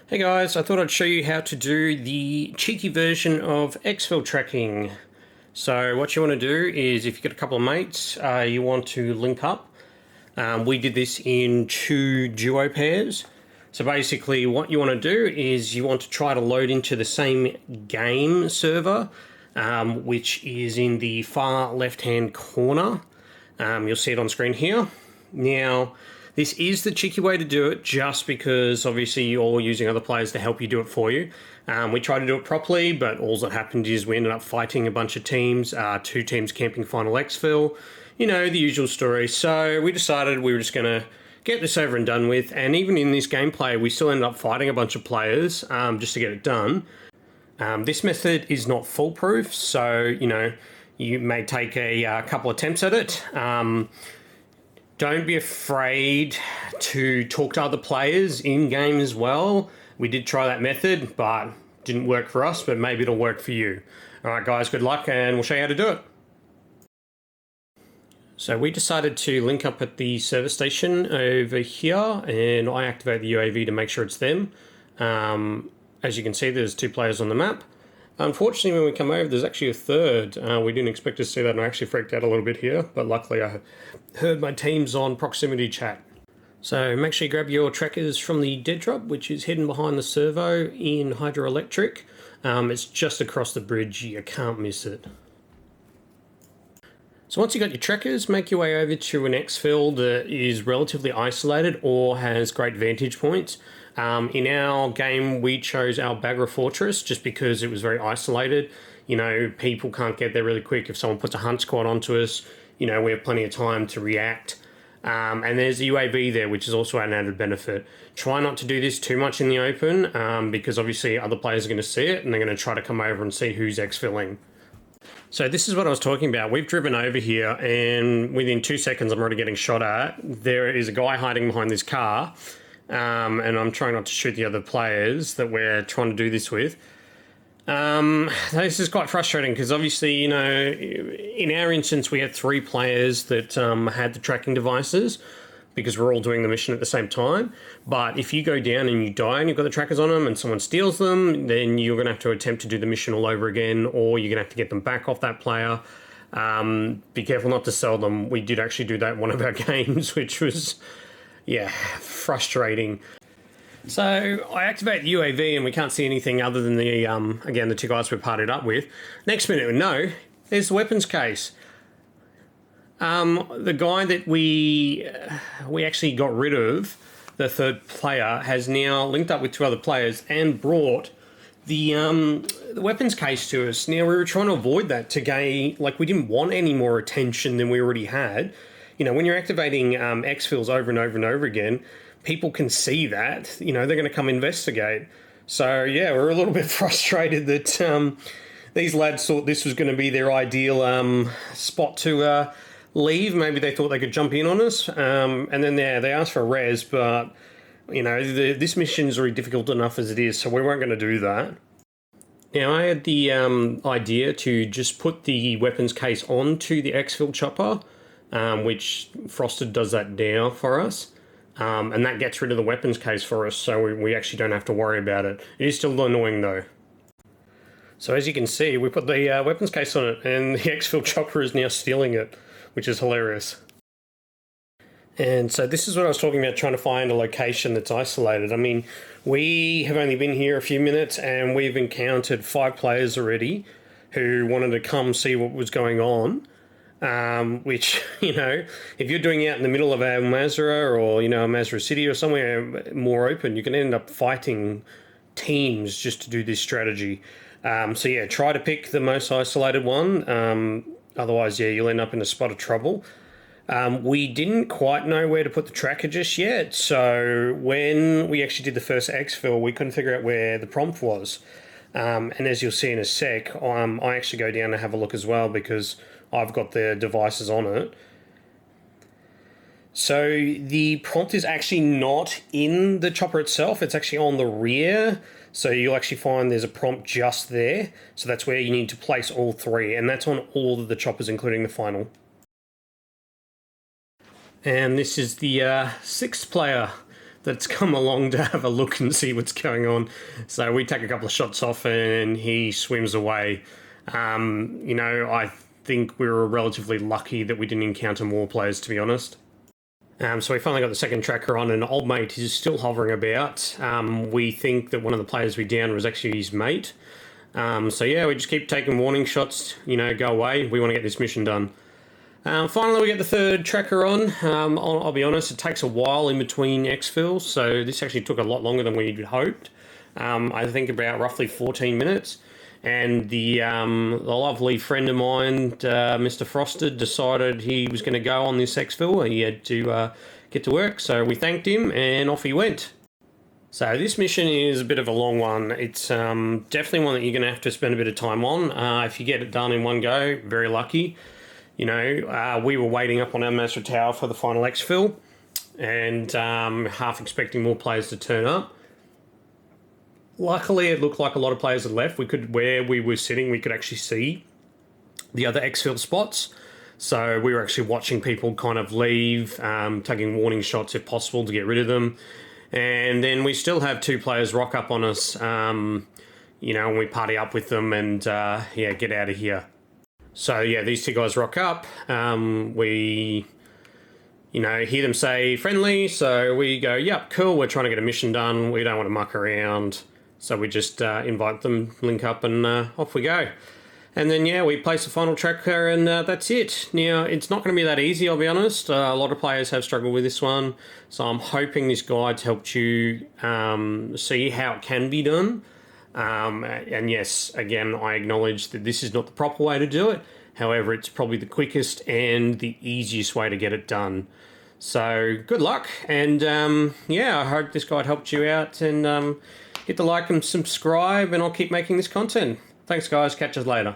Hey guys, I thought I'd show you how to do the cheeky version of Exfil tracking. So what you want to do is, if you've got a couple of mates, you want to link up. We did this in 2 duo pairs. So basically what you want to do is you want to try to load into the same game server, which is in the far left-hand corner. You'll see it on screen here. Now, this is the cheeky way to do it, just because obviously you're using other players to help you do it for you. We tried to do it properly, but all that happened is we ended up fighting a bunch of teams, 2 teams camping final Exfil, you know, the usual story. So we decided we were just going to get this over and done with, and even in this gameplay we still ended up fighting a bunch of players just to get it done. This method is not foolproof, so you know, you may take a couple attempts at it. Don't be afraid to talk to other players in-game as well. We did try that method, but didn't work for us, but maybe it'll work for you. Alright guys, good luck, and we'll show you how to do it. So we decided to link up at the service station over here, and I activate the UAV to make sure it's them. As you can see, there's 2 players on the map. Unfortunately, when we come over, there's actually a third. We didn't expect to see that, and I actually freaked out a little bit here, but luckily I heard my teams on proximity chat. So make sure you grab your trackers from the dead drop, which is hidden behind the servo in hydroelectric. It's just across the bridge, you can't miss it. So once you've got your trackers, make your way over to an Exfil that is relatively isolated or has great vantage points. In our game, we chose our Bagra Fortress just because it was very isolated. You know, people can't get there really quick. If someone puts a hunt squad onto us, you know, we have plenty of time to react. And there's a UAV there, which is also an added benefit. Try not to do this too much in the open because obviously other players are going to see it and they're going to try to come over and see who's exfilling. So this is what I was talking about. We've driven over here and within 2 seconds I'm already getting shot at. There is a guy hiding behind this car. And I'm trying not to shoot the other players that we're trying to do this with. This is quite frustrating because obviously, you know, in our instance we had 3 players that had the tracking devices because we're all doing the mission at the same time. But if you go down and you die and you've got the trackers on them and someone steals them, then you're going to have to attempt to do the mission all over again, or you're going to have to get them back off that player. Be careful not to sell them. We did actually do that in one of our games, which was... yeah, frustrating. So I activate the UAV and we can't see anything other than the, again, the 2 guys we're partied up with. Next minute, no, there's the weapons case. The guy that we actually got rid of, the 3rd player, has now linked up with 2 other players and brought the weapons case to us. Now, we were trying to avoid that to gain, like, we didn't want any more attention than we already had. You know, when you're activating Exfils over and over and over again, people can see that, you know, they're going to come investigate. So, yeah, we're a little bit frustrated that these lads thought this was going to be their ideal spot to leave. Maybe they thought they could jump in on us. And then they asked for a res, but, you know, this mission's already difficult enough as it is, so we weren't going to do that. Now, I had the idea to just put the weapons case onto the Exfil chopper, which Frosted does that now for us, and that gets rid of the weapons case for us, so we actually don't have to worry about it. It is still annoying though. So as you can see, we put the weapons case on it, and the Exfil chopper is now stealing it, which is hilarious. And so this is what I was talking about, trying to find a location that's isolated. I mean, we have only been here a few minutes, and we've encountered 5 players already who wanted to come see what was going on. Which, you know, if you're doing it out in the middle of a Masra or, you know, a Masra city or somewhere more open, you can end up fighting teams just to do this strategy. So yeah, try to pick the most isolated one. Otherwise, yeah, you'll end up in a spot of trouble. We didn't quite know where to put the tracker just yet. So when we actually did the first Exfil, we couldn't figure out where the prompt was. And as you'll see in a sec, I actually go down and have a look as well because I've got the devices on it. So the prompt is actually not in the chopper itself, it's actually on the rear. So you'll actually find there's a prompt just there. So that's where you need to place all 3, and that's on all of the choppers, including the final. And this is the 6th player that's come along to have a look and see what's going on. So we take a couple of shots off and he swims away. I think we were relatively lucky that we didn't encounter more players, to be honest. So we finally got the second tracker on, and old mate is still hovering about. We think that one of the players we downed was actually his mate. So yeah, we just keep taking warning shots, go away. We want to get this mission done. Finally, we get the third tracker on. I'll be honest, it takes a while in between Exfil, so this actually took a lot longer than we'd hoped. I think about roughly 14 minutes. And the lovely friend of mine, Mr. Frosted, decided he was going to go on this Exfil. He had to get to work, so we thanked him and off he went. So this mission is a bit of a long one. It's definitely one that you're going to have to spend a bit of time on. If you get it done in one go, very lucky. We were waiting up on our Mazda Tower for the final Exfil and half expecting more players to turn up. Luckily, it looked like a lot of players had left. Where we were sitting, we could actually see the other Exfil spots. So we were actually watching people kind of leave, taking warning shots if possible to get rid of them. And then we still have two players rock up on us, and we party up with them and, get out of here. So, yeah, these two guys rock up. We, hear them say friendly. So we go, yep, cool, we're trying to get a mission done. We don't want to muck around. So we just invite them, link up, and off we go. And then, we place the final tracker, and that's it. Now, it's not going to be that easy, I'll be honest. A lot of players have struggled with this one. So I'm hoping this guide's helped you see how it can be done. And yes, again, I acknowledge that this is not the proper way to do it. However, it's probably the quickest and the easiest way to get it done. So good luck. And I hope this guide helped you out. And hit the like and subscribe, and I'll keep making this content. Thanks, guys. Catch us later.